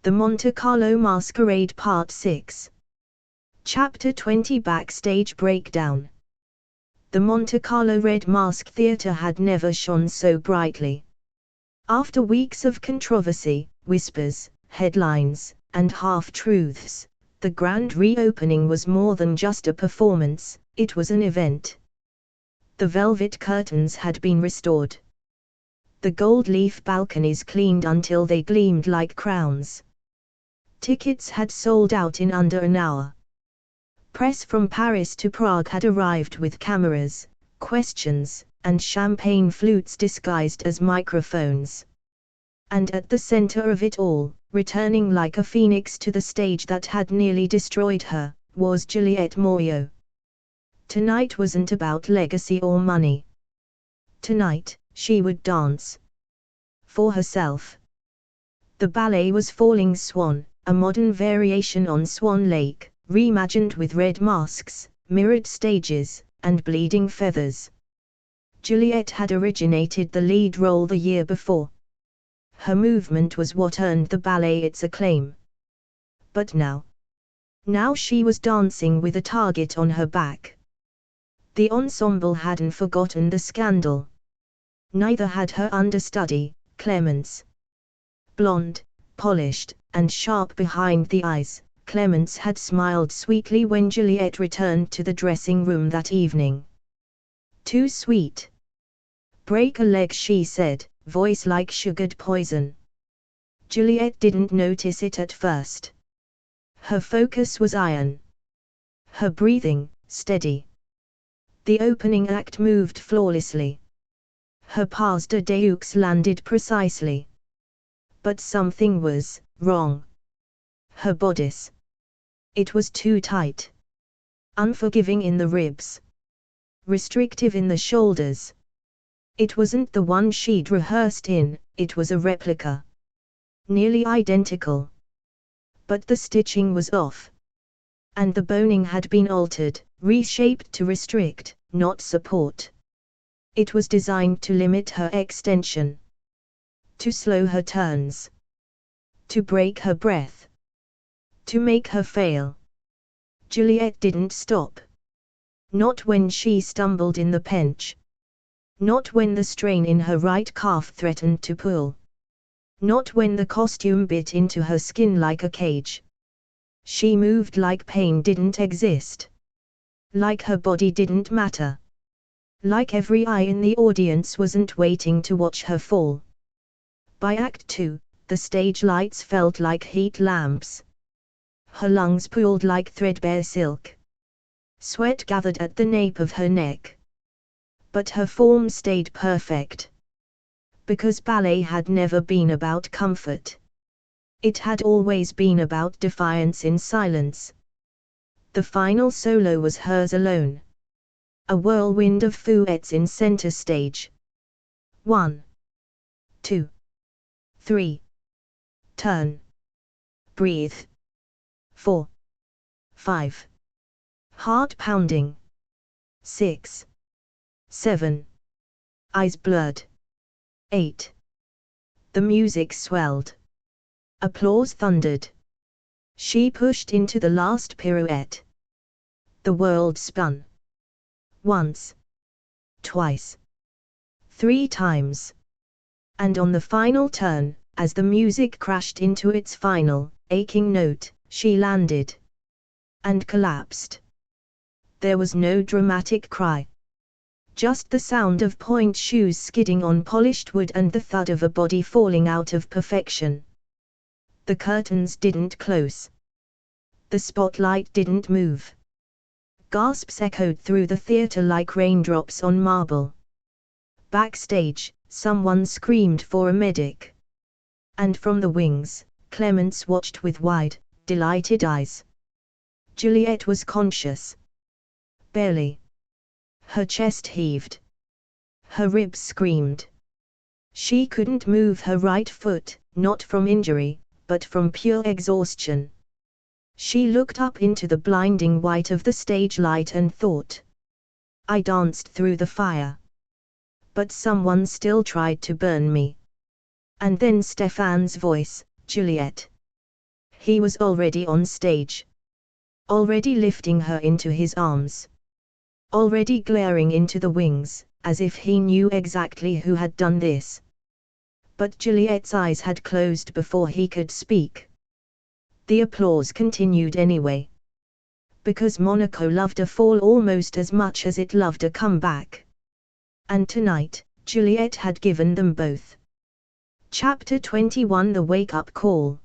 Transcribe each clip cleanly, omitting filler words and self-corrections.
The Monte Carlo Masquerade Part 6. Chapter 20 Backstage Breakdown. The Monte Carlo Red Mask Theatre had never shone so brightly. After weeks of controversy, whispers, headlines, and half-truths, the grand reopening was more than just a performance, it was an event. The velvet curtains had been restored. The gold leaf balconies cleaned until they gleamed like crowns. Tickets had sold out in under an hour. Press from Paris to Prague had arrived with cameras, questions, and champagne flutes disguised as microphones. And at the center of it all, returning like a phoenix to the stage that had nearly destroyed her, was Juliette Moreau. Tonight wasn't about legacy or money. Tonight, she would dance. For herself. The ballet was Falling Swan, a modern variation on Swan Lake, reimagined with red masks, mirrored stages, and bleeding feathers. Juliette had originated the lead role the year before. Her movement was what earned the ballet its acclaim. But now she was dancing with a target on her back. The ensemble hadn't forgotten the scandal. Neither had her understudy, Clemence. Blonde, polished, and sharp behind the eyes, Clemence had smiled sweetly when Juliette returned to the dressing room that evening. Too sweet. Break a leg, she said, voice like sugared poison. Juliette didn't notice it at first. Her focus was iron. Her breathing, steady. The opening act moved flawlessly. Her pas de deux landed precisely. But something was wrong. Her bodice. It was too tight. Unforgiving in the ribs. Restrictive in the shoulders. It wasn't the one she'd rehearsed in, it was a replica. Nearly identical. But the stitching was off. And the boning had been altered, reshaped to restrict, not support. It was designed to limit her extension. To slow her turns. To break her breath. To make her fail. Juliette didn't stop. Not when she stumbled in the pench. Not when the strain in her right calf threatened to pull. Not when the costume bit into her skin like a cage. She moved like pain didn't exist. Like her body didn't matter. Like every eye in the audience wasn't waiting to watch her fall. By Act 2, the stage lights felt like heat lamps. Her lungs pooled like threadbare silk. Sweat gathered at the nape of her neck. But her form stayed perfect. Because ballet had never been about comfort. It had always been about defiance in silence. The final solo was hers alone. A whirlwind of fouettes in center stage. 1, 2, 3. Turn. Breathe. 4. 5. Heart pounding. 6. 7. Eyes blurred. 8. The music swelled. Applause thundered. She pushed into the last pirouette. The world spun. Once. Twice. 3 times. And on the final turn, as the music crashed into its final, aching note, she landed. And collapsed. There was no dramatic cry. Just the sound of pointe shoes skidding on polished wood and the thud of a body falling out of perfection. The curtains didn't close. The spotlight didn't move. Gasps echoed through the theater like raindrops on marble. Backstage, someone screamed for a medic. And from the wings, Clemence watched with wide, delighted eyes. Juliette was conscious. Barely. Her chest heaved. Her ribs screamed. She couldn't move her right foot, not from injury, but from pure exhaustion. She looked up into the blinding white of the stage light and thought. I danced through the fire. But someone still tried to burn me. And then Stefan's voice, Juliette. He was already on stage. Already lifting her into his arms. Already glaring into the wings, as if he knew exactly who had done this. But Juliette's eyes had closed before he could speak. The applause continued anyway. Because Monaco loved a fall almost as much as it loved a comeback. And tonight, Juliette had given them both. Chapter 21 The Wake-Up Call.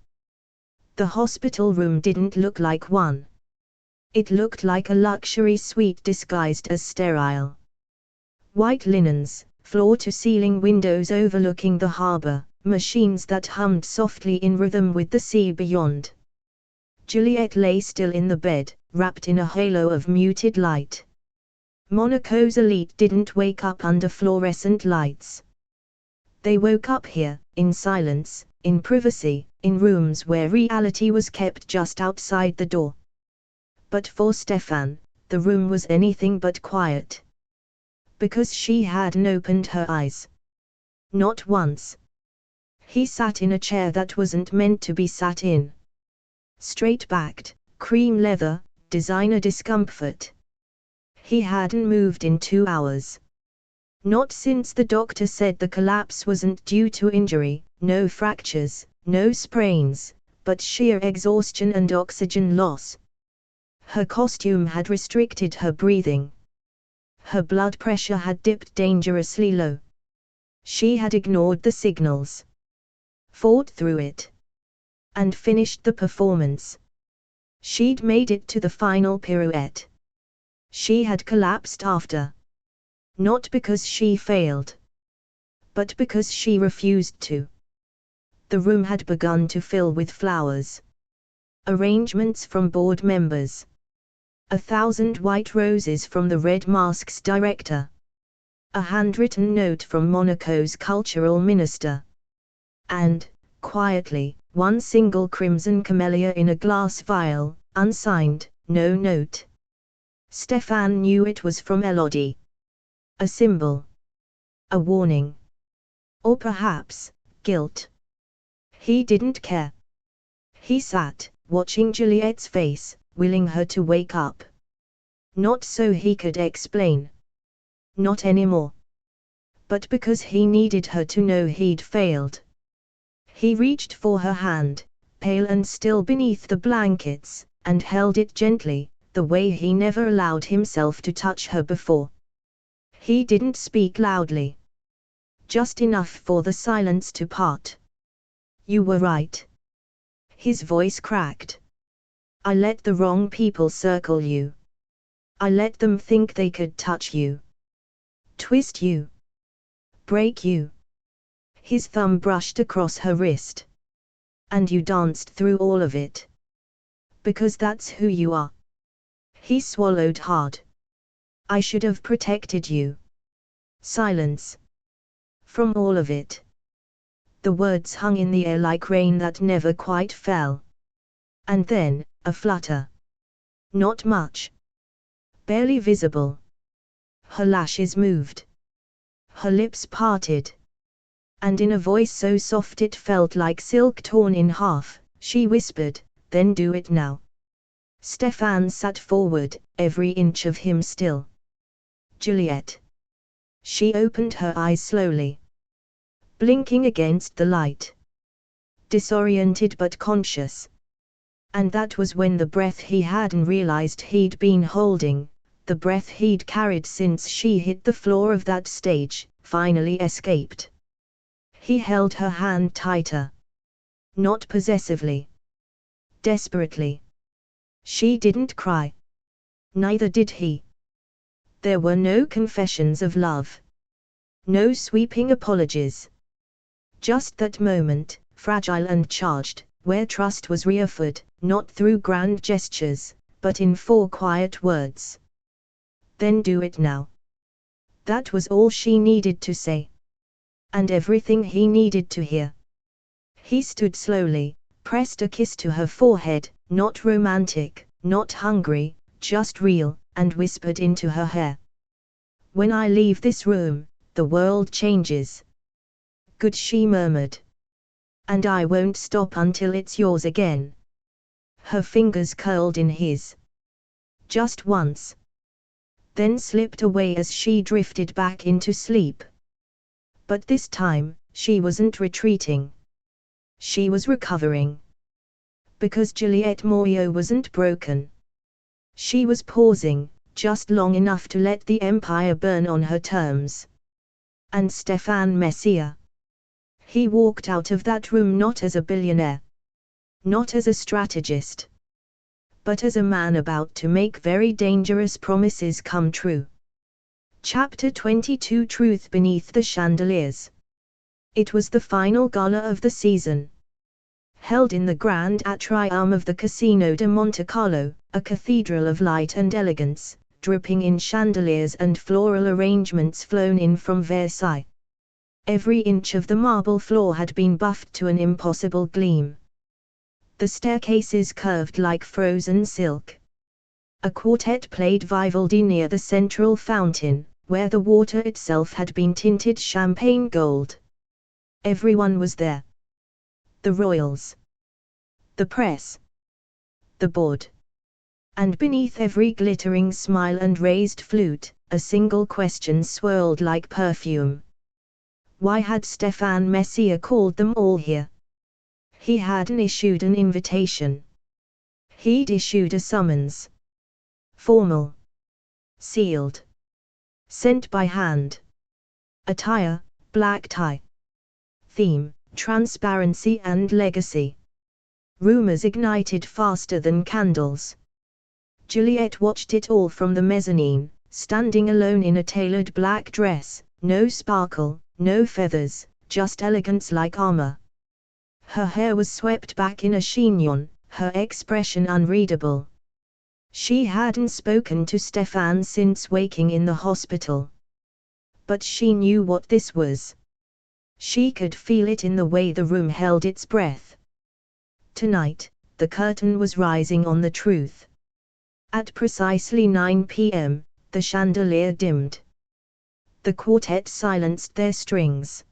The hospital room didn't look like one. It looked like a luxury suite disguised as sterile. White linens, floor-to-ceiling windows overlooking the harbor, machines that hummed softly in rhythm with the sea beyond. Juliette lay still in the bed, wrapped in a halo of muted light. Monaco's elite didn't wake up under fluorescent lights. They woke up here, in silence, in privacy, in rooms where reality was kept just outside the door. But for Stefan, the room was anything but quiet. Because she hadn't opened her eyes. Not once. He sat in a chair that wasn't meant to be sat in. Straight-backed, cream leather, designer discomfort. He hadn't moved in 2 hours. Not since the doctor said the collapse wasn't due to injury, no fractures, no sprains, but sheer exhaustion and oxygen loss. Her costume had restricted her breathing. Her blood pressure had dipped dangerously low. She had ignored the signals. Fought through it. And finished the performance. She'd made it to the final pirouette. She had collapsed after. Not because she failed. But because she refused to. The room had begun to fill with flowers. Arrangements from board members. 1,000 white roses from the Red Mask's director. A handwritten note from Monaco's cultural minister. And, quietly, one single crimson camellia in a glass vial, unsigned, no note. Stefan knew it was from Elodie. A symbol. A warning. Or perhaps, guilt. He didn't care. He sat, watching Juliette's face, willing her to wake up. Not so he could explain. Not anymore. But because he needed her to know he'd failed. He reached for her hand, pale and still beneath the blankets, and held it gently, the way he never allowed himself to touch her before. He didn't speak loudly. Just enough for the silence to part. You were right. His voice cracked. I let the wrong people circle you. I let them think they could touch you. Twist you. Break you. His thumb brushed across her wrist. And you danced through all of it. Because that's who you are. He swallowed hard. I should have protected you. Silence. From all of it. The words hung in the air like rain that never quite fell. And then, a flutter. Not much. Barely visible. Her lashes moved. Her lips parted. And in a voice so soft it felt like silk torn in half, she whispered, "Then do it now." Stefan sat forward, every inch of him still. Juliette. She opened her eyes slowly. Blinking against the light. Disoriented but conscious. And that was when the breath he hadn't realized he'd been holding, the breath he'd carried since she hit the floor of that stage, finally escaped. He held her hand tighter. Not possessively. Desperately. She didn't cry. Neither did he. There were no confessions of love. No sweeping apologies. Just that moment, fragile and charged, where trust was reaffirmed, not through grand gestures, but in 4 quiet words. Then do it now. That was all she needed to say. And everything he needed to hear. He stood slowly, pressed a kiss to her forehead, not romantic, not hungry, just real, and whispered into her hair. When I leave this room, the world changes. Good, she murmured. And I won't stop until it's yours again. Her fingers curled in his. Just once. Then slipped away as she drifted back into sleep. But this time, she wasn't retreating. She was recovering. Because Juliette Moreau wasn't broken. She was pausing, just long enough to let the empire burn on her terms. And Stefan Mercier. He walked out of that room not as a billionaire. Not as a strategist. But as a man about to make very dangerous promises come true. Chapter 22 Truth Beneath the Chandeliers. It was the final gala of the season. Held in the grand atrium of the Casino de Monte Carlo, a cathedral of light and elegance, dripping in chandeliers and floral arrangements flown in from Versailles. Every inch of the marble floor had been buffed to an impossible gleam. The staircases curved like frozen silk. A quartet played Vivaldi near the central fountain, where the water itself had been tinted champagne gold. Everyone was there. The royals. The press. The board. And beneath every glittering smile and raised flute, a single question swirled like perfume. Why had Stefan Mercier called them all here? He hadn't issued an invitation. He'd issued a summons. Formal. Sealed. Sent by hand. Attire, black tie. Theme, transparency and legacy. Rumors ignited faster than candles. Juliette watched it all from the mezzanine, standing alone in a tailored black dress, no sparkle, no feathers, just elegance like armor. Her hair was swept back in a chignon, her expression unreadable. She hadn't spoken to Stefan since waking in the hospital. But she knew what this was. She could feel it in the way the room held its breath. Tonight, the curtain was rising on the truth. At precisely 9 p.m., the chandelier dimmed. The quartet silenced their strings.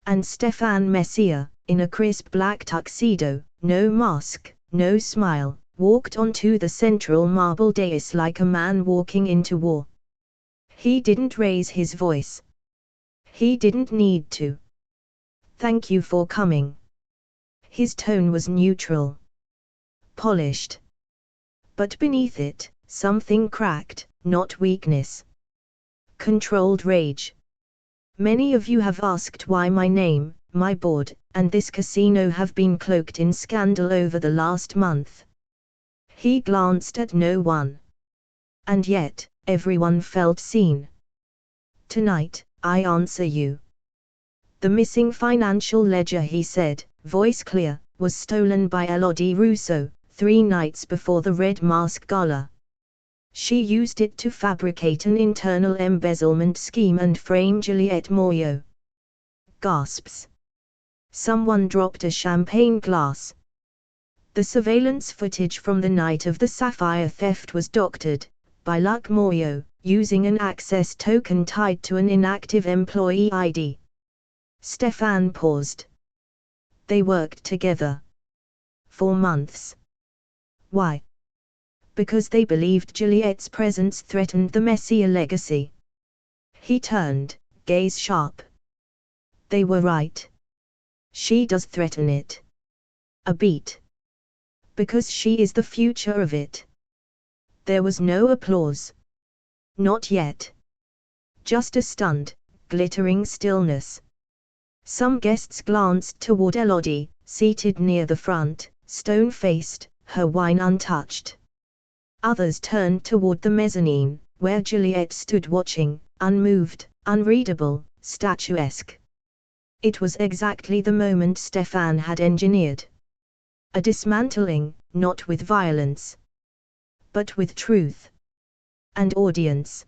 And Stefan Mercier, in a crisp black tuxedo, no mask, no smile, walked onto the central marble dais like a man walking into war. He didn't raise his voice. He didn't need to. Thank you for coming. His tone was neutral. Polished. But beneath it, something cracked, not weakness. Controlled rage. Many of you have asked why my name, my board, and this casino have been cloaked in scandal over the last month. He glanced at no one. And yet, everyone felt seen. Tonight, I answer you. The missing financial ledger, he said, voice clear, was stolen by Elodie Rousseau, 3 nights before the Red Mask Gala. She used it to fabricate an internal embezzlement scheme and frame Juliette Moreau. Gasps. Someone dropped a champagne glass. The surveillance footage from the night of the sapphire theft was doctored, by Luc Moreau, using an access token tied to an inactive employee ID. Stefan paused. They worked together. For months. Why? Because they believed Juliette's presence threatened the Mercier legacy. He turned, gaze sharp. They were right. She does threaten it. A bit. Because she is the future of it. There was no applause. Not yet. Just a stunned, glittering stillness. Some guests glanced toward Elodie, seated near the front, stone-faced, her wine untouched. Others turned toward the mezzanine, where Juliette stood watching, unmoved, unreadable, statuesque. It was exactly the moment Stefan had engineered. A dismantling, not with violence, but with truth. And audience.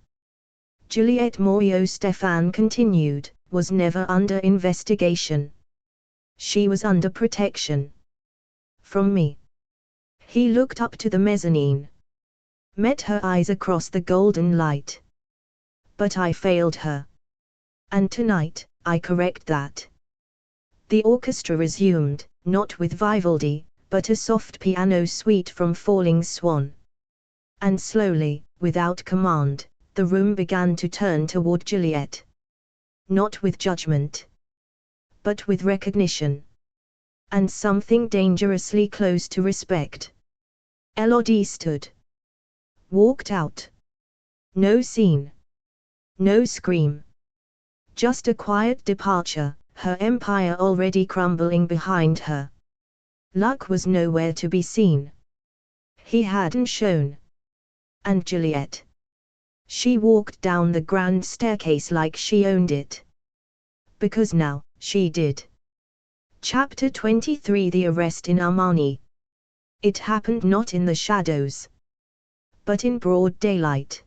Juliette Moreau, Stefan continued, was never under investigation. She was under protection. From me. He looked up to the mezzanine. Met her eyes across the golden light. But I failed her. And tonight, I correct that. The orchestra resumed, not with Vivaldi, but a soft piano suite from Falling Swan. And slowly, without command, the room began to turn toward Juliette. Not with judgment, but with recognition. And something dangerously close to respect. Elodie stood. Walked out. No scene. No scream. Just a quiet departure, her empire already crumbling behind her. Luck was nowhere to be seen. He hadn't shown. And Juliette. She walked down the grand staircase like she owned it. Because now, she did. Chapter 23 The Arrest in Armani. It happened not in the shadows, but in broad daylight.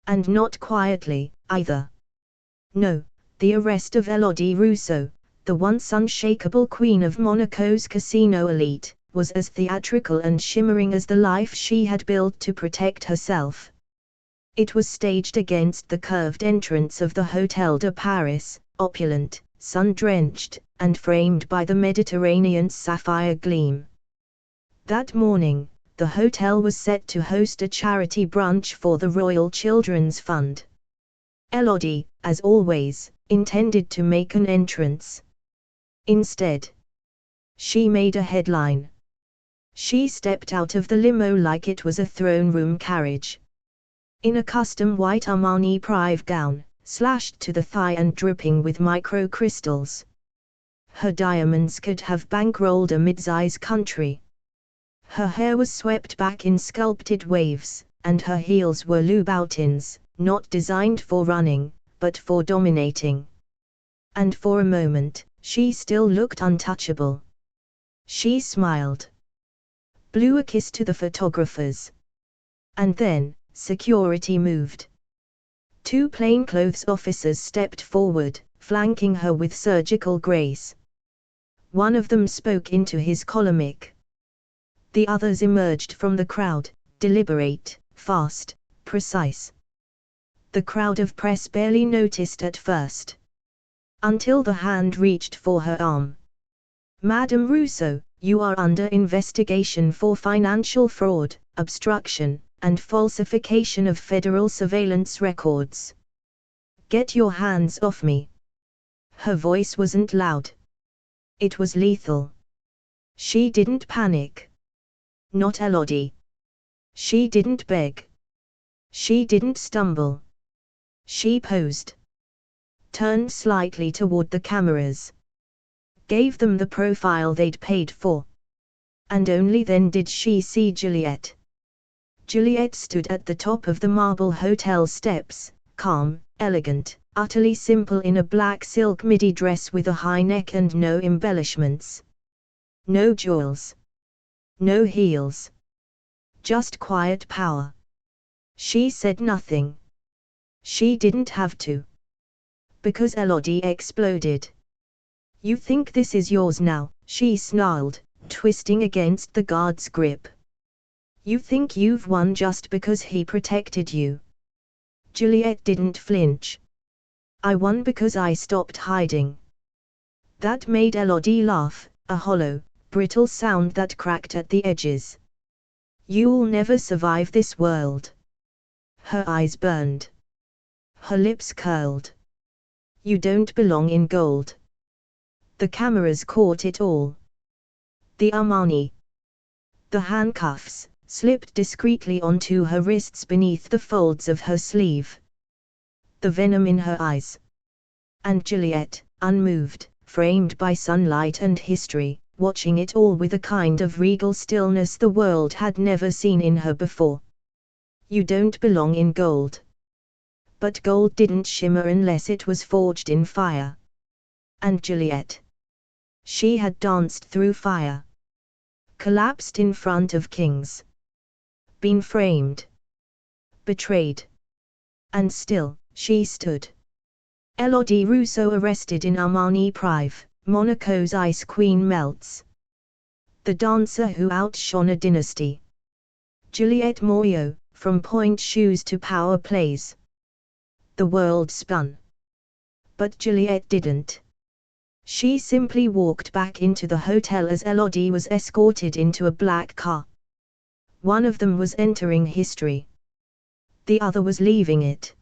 And not quietly, either. No, the arrest of Elodie Rousseau, the once unshakable queen of Monaco's casino elite, was as theatrical and shimmering as the life she had built to protect herself. It was staged against the curved entrance of the Hôtel de Paris, opulent, sun-drenched, and framed by the Mediterranean's sapphire gleam. That morning, the hotel was set to host a charity brunch for the Royal Children's Fund. Elodie, as always, intended to make an entrance. Instead, she made a headline. She stepped out of the limo like it was a throne room carriage. In a custom white Armani prive gown, slashed to the thigh and dripping with microcrystals. Her diamonds could have bankrolled a mid-size country. Her hair was swept back in sculpted waves, and her heels were Louboutins, not designed for running, but for dominating. And for a moment, she still looked untouchable. She smiled. Blew a kiss to the photographers. And then, security moved. 2 plainclothes officers stepped forward, flanking her with surgical grace. One of them spoke into his colamic. The others emerged from the crowd, deliberate, fast, precise. The crowd of press barely noticed at first. Until the hand reached for her arm. Madame Rousseau, you are under investigation for financial fraud, obstruction, and falsification of federal surveillance records. Get your hands off me. Her voice wasn't loud. It was lethal. She didn't panic. Not Elodie. She didn't beg. She didn't stumble. She posed. Turned slightly toward the cameras. Gave them the profile they'd paid for. And only then did she see Juliette. Juliette stood at the top of the marble hotel steps, calm, elegant, utterly simple in a black silk midi dress with a high neck and no embellishments. No jewels. No heels. Just quiet power. She said nothing. She didn't have to. Because Elodie exploded. You think this is yours now, she snarled, twisting against the guard's grip. You think you've won just because he protected you. Juliette didn't flinch. I won because I stopped hiding. That made Elodie laugh, a hollow, brittle sound that cracked at the edges. You'll never survive this world. Her eyes burned. Her lips curled. You don't belong in gold. The cameras caught it all. The Armani. The handcuffs, slipped discreetly onto her wrists beneath the folds of her sleeve. The venom in her eyes. And Juliette, unmoved, framed by sunlight and history, watching it all with a kind of regal stillness the world had never seen in her before. You don't belong in gold. But gold didn't shimmer unless it was forged in fire. And Juliette. She had danced through fire. Collapsed in front of kings. Been framed. Betrayed. And still, she stood. Elodie Rousseau arrested in Armani prive. Monaco's ice queen melts. The dancer who outshone a dynasty. Juliette Moreau, from point shoes to power plays. The world spun. But Juliette didn't. She simply walked back into the hotel as Elodie was escorted into a black car. One of them was entering history. The other was leaving it.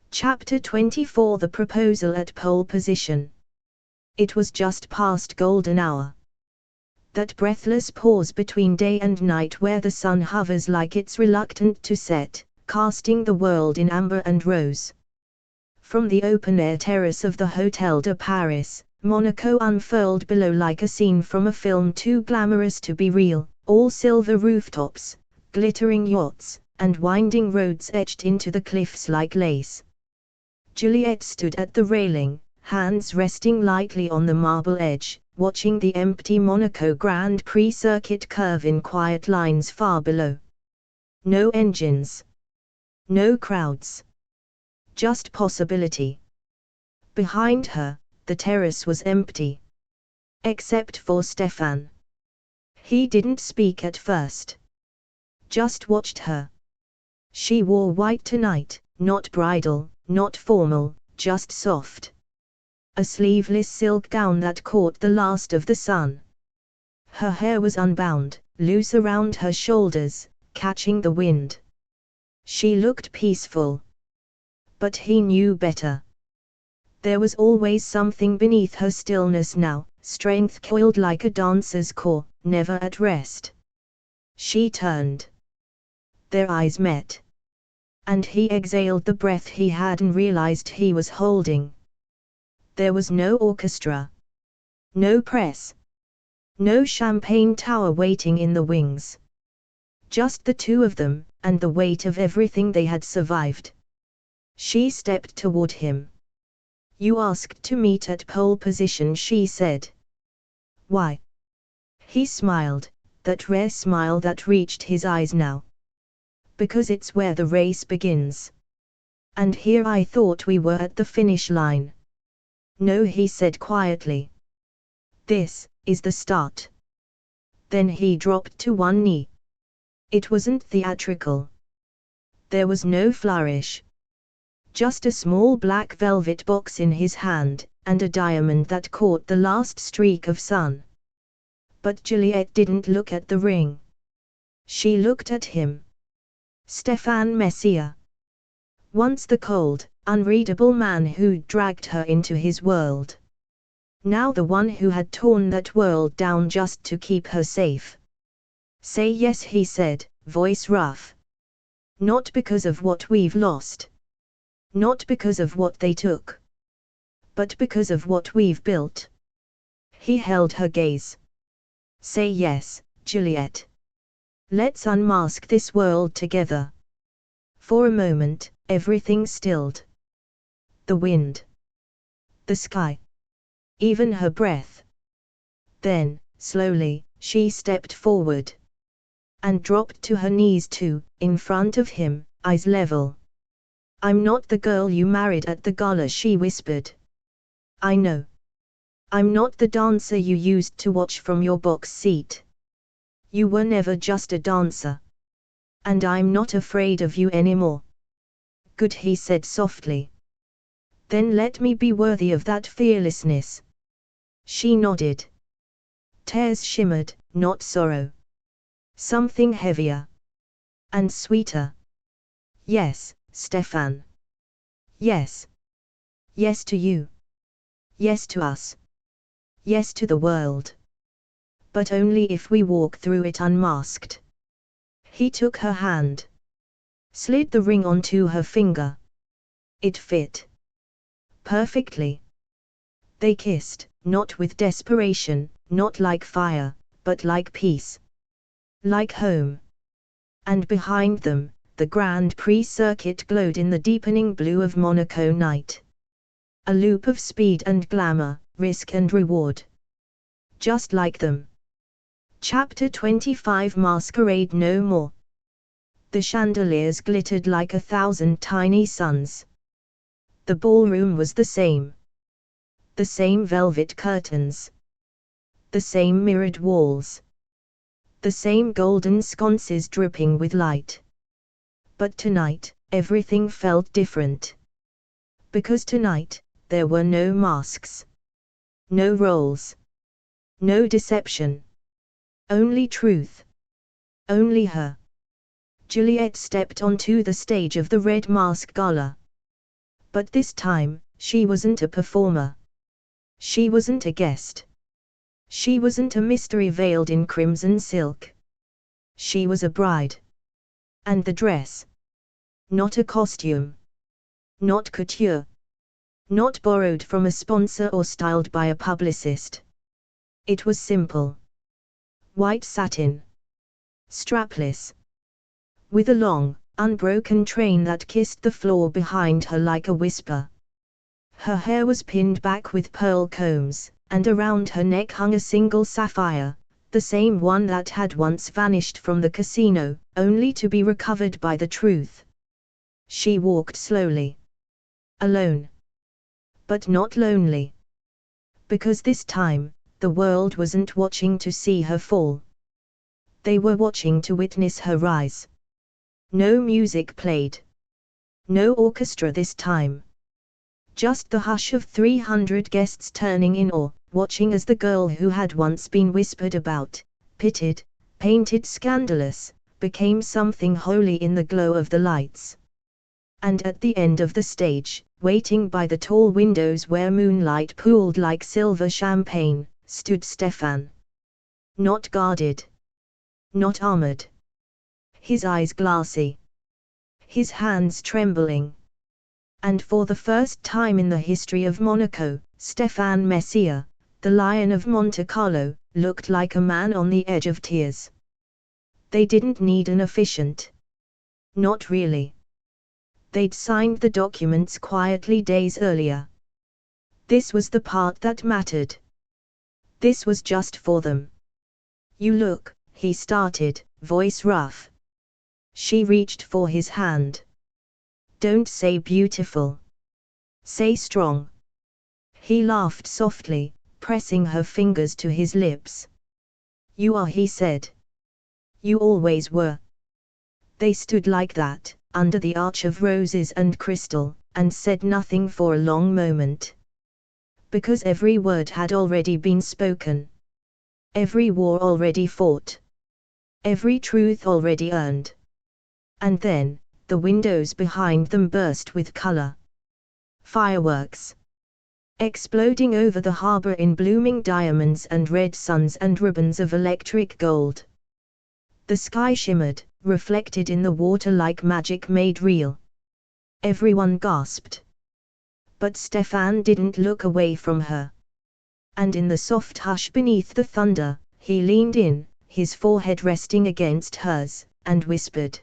Chapter 24 The Proposal at Pole Position. It was just past golden hour. That breathless pause between day and night where the sun hovers like it's reluctant to set, casting the world in amber and rose. From the open-air terrace of the Hotel de Paris, Monaco unfurled below like a scene from a film too glamorous to be real, all silver rooftops, glittering yachts, and winding roads etched into the cliffs like lace. Juliette stood at the railing, hands resting lightly on the marble edge, watching the empty Monaco Grand Prix circuit curve in quiet lines far below. No engines. No crowds. Just possibility. Behind her, the terrace was empty. Except for Stefan. He didn't speak at first. Just watched her. She wore white tonight, not bridal, not formal, just soft. A sleeveless silk gown that caught the last of the sun. Her hair was unbound, loose around her shoulders, catching the wind. She looked peaceful. But he knew better. There was always something beneath her stillness now, strength coiled like a dancer's core, never at rest. She turned. Their eyes met. And he exhaled the breath he hadn't realized he was holding. There was no orchestra. No press. No champagne tower waiting in the wings. Just the two of them, and the weight of everything they had survived. She stepped toward him. You asked to meet at pole position, she said. Why? He smiled, that rare smile that reached his eyes now. Because it's where the race begins. And here I thought we were at the finish line. No, he said quietly. This is the start. Then he dropped to one knee. It wasn't theatrical. There was no flourish. Just a small black velvet box in his hand, and a diamond that caught the last streak of sun. But Juliette didn't look at the ring. She looked at him. Stefan Mercier. Once the cold, unreadable man who dragged her into his world. Now the one who had torn that world down just to keep her safe. Say yes, he said, voice rough. Not because of what we've lost. Not because of what they took. But because of what we've built. He held her gaze. Say yes, Juliette. Let's unmask this world together. For a moment, everything stilled. The wind. The sky. Even her breath. Then, slowly, she stepped forward. And dropped to her knees too, in front of him, eyes level. I'm not the girl you married at the gala, she whispered. I know. I'm not the dancer you used to watch from your box seat. You were never just a dancer. And I'm not afraid of you anymore. Good, he said softly. Then let me be worthy of that fearlessness. She nodded. Tears shimmered, not sorrow. Something heavier. And sweeter. Yes, Stefan. Yes. Yes to you. Yes to us. Yes to the world. But only if we walk through it unmasked. He took her hand. Slid the ring onto her finger. It fit. Perfectly. They kissed, not with desperation, not like fire, but like peace. Like home. And behind them, the Grand Prix circuit glowed in the deepening blue of Monaco night. A loop of speed and glamour, risk and reward. Just like them. Chapter 25 Masquerade no more. The chandeliers glittered like 1,000 tiny suns. The ballroom was the same. The same velvet curtains. The same mirrored walls. The same golden sconces dripping with light. But tonight, everything felt different. Because tonight, there were no masks. No roles. No deception. Only truth. Only her. Juliette stepped onto the stage of the Red Mask Gala. But this time, she wasn't a performer. She wasn't a guest. She wasn't a mystery veiled in crimson silk. She was a bride. And the dress. Not a costume. Not couture. Not borrowed from a sponsor or styled by a publicist. It was simple. White satin. Strapless. With a long, unbroken train that kissed the floor behind her like a whisper. Her hair was pinned back with pearl combs, and around her neck hung a single sapphire, the same one that had once vanished from the casino, only to be recovered by the truth. She walked slowly. Alone. But not lonely. Because this time, the world wasn't watching to see her fall. They were watching to witness her rise. No music played. No orchestra this time. Just the hush of 300 guests turning in awe, watching as the girl who had once been whispered about, pitied, painted scandalous, became something holy in the glow of the lights. And at the end of the stage, waiting by the tall windows where moonlight pooled like silver champagne, stood Stefan. Not guarded. Not armored. His eyes glassy. His hands trembling. And for the first time in the history of Monaco, Stefan Mercier, the Lion of Monte Carlo, looked like a man on the edge of tears. They didn't need an officiant. Not really. They'd signed the documents quietly days earlier. This was the part that mattered. This was just for them. You look, he started, voice rough. She reached for his hand. Don't say beautiful. Say strong. He laughed softly, pressing her fingers to his lips. You are, he said. You always were. They stood like that, under the arch of roses and crystal, and said nothing for a long moment. Because every word had already been spoken. Every war already fought. Every truth already earned. And then, the windows behind them burst with color. Fireworks. Exploding over the harbor in blooming diamonds and red suns and ribbons of electric gold. The sky shimmered, reflected in the water like magic made real. Everyone gasped. But Stefan didn't look away from her. And in the soft hush beneath the thunder, he leaned in, his forehead resting against hers, and whispered.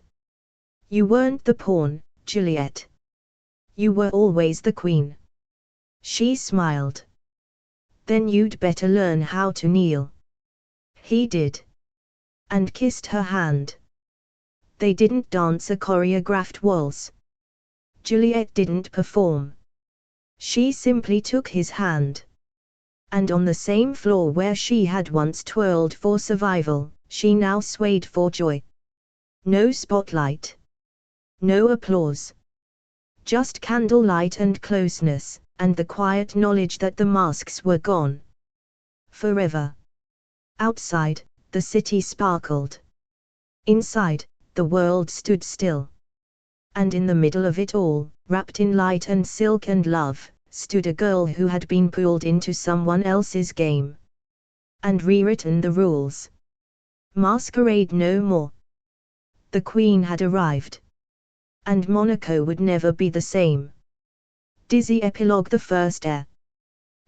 You weren't the pawn, Juliette. You were always the queen. She smiled. Then you'd better learn how to kneel. He did. And kissed her hand. They didn't dance a choreographed waltz. Juliette didn't perform. She simply took his hand. And on the same floor where she had once twirled for survival, she now swayed for joy. No spotlight. No applause. Just candlelight and closeness, and the quiet knowledge that the masks were gone. Forever. Outside, the city sparkled. Inside, the world stood still. And in the middle of it all, wrapped in light and silk and love, stood a girl who had been pulled into someone else's game. And rewritten the rules. Masquerade no more. The queen had arrived. And Monaco would never be the same. Dizzy epilogue. The first heir.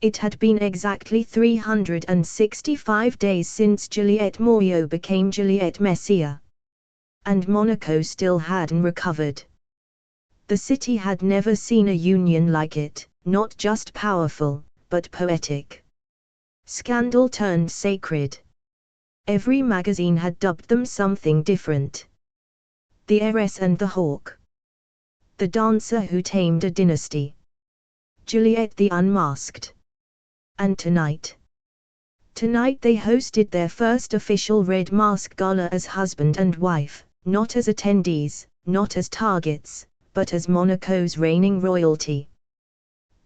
It had been exactly 365 days since Juliette Moreau became Juliette Mercier. And Monaco still hadn't recovered. The city had never seen a union like it, not just powerful, but poetic. Scandal turned sacred. Every magazine had dubbed them something different. The heiress and the hawk. The dancer who tamed a dynasty. Juliette the unmasked. And tonight they hosted their first official Red Mask Gala as husband and wife, not as attendees, not as targets, but as Monaco's reigning royalty.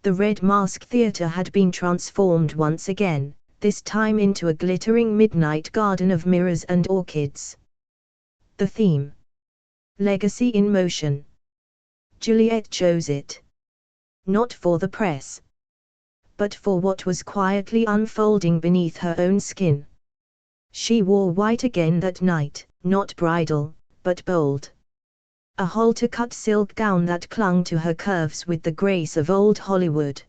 The Red Mask Theatre had been transformed once again, this time into a glittering midnight garden of mirrors and orchids. The theme: Legacy in Motion. Juliette chose it. Not for the press, but for what was quietly unfolding beneath her own skin. She wore white again that night, not bridal, but bold. A halter-cut silk gown that clung to her curves with the grace of old Hollywood.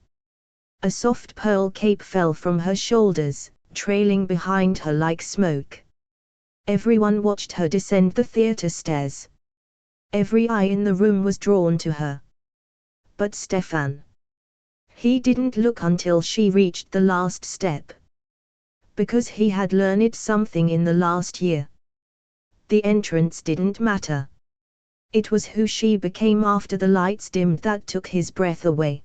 A soft pearl cape fell from her shoulders, trailing behind her like smoke. Everyone watched her descend the theater stairs. Every eye in the room was drawn to her. But Stefan. He didn't look until she reached the last step. Because he had learned something in the last year. The entrance didn't matter. It was who she became after the lights dimmed that took his breath away.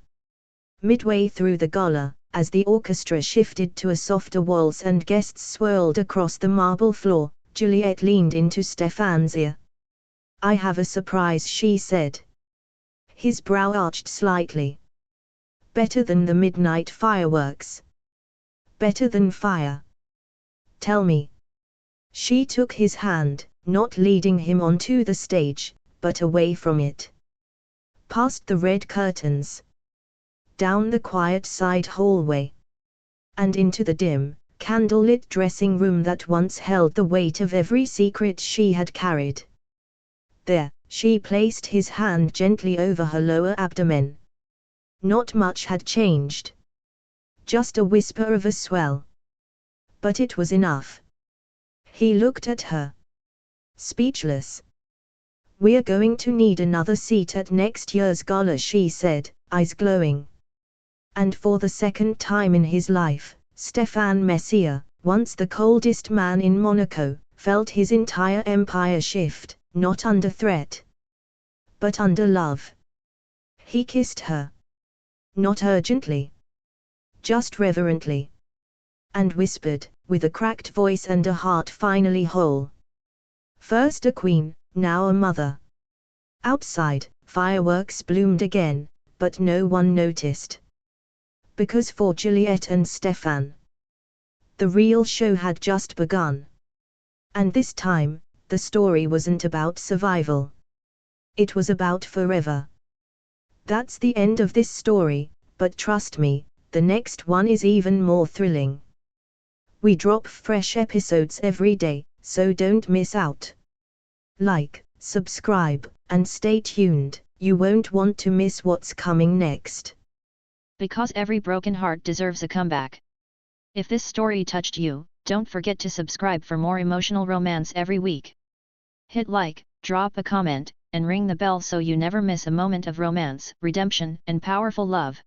Midway through the gala, as the orchestra shifted to a softer waltz and guests swirled across the marble floor, Juliette leaned into Stefan's ear. "I have a surprise," she said. His brow arched slightly. "Better than the midnight fireworks. Better than fire. Tell me." She took his hand, not leading him onto the stage, but away from it. Past the red curtains. Down the quiet side hallway. And into the dim, candlelit dressing room that once held the weight of every secret she had carried. There, she placed his hand gently over her lower abdomen. Not much had changed. Just a whisper of a swell. But it was enough. He looked at her. Speechless. "We're going to need another seat at next year's gala," she said, eyes glowing. And for the second time in his life, Stefan Mercier, once the coldest man in Monaco, felt his entire empire shift, not under threat, but under love. He kissed her. Not urgently. Just reverently. And whispered, with a cracked voice and a heart finally whole. First a queen, now a mother. Outside, fireworks bloomed again, but no one noticed. Because for Juliette and Stefan, the real show had just begun. And this time, the story wasn't about survival. It was about forever. That's the end of this story, but trust me, the next one is even more thrilling. We drop fresh episodes every day, so don't miss out. Like, subscribe, and stay tuned, you won't want to miss what's coming next. Because every broken heart deserves a comeback. If this story touched you, don't forget to subscribe for more emotional romance every week. Hit like, drop a comment, and ring the bell so you never miss a moment of romance, redemption, and powerful love.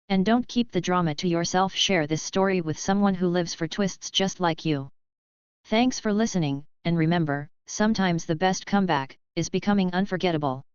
And don't keep the drama to yourself, share this story with someone who lives for twists just like you. Thanks for listening, and remember, sometimes the best comeback is becoming unforgettable.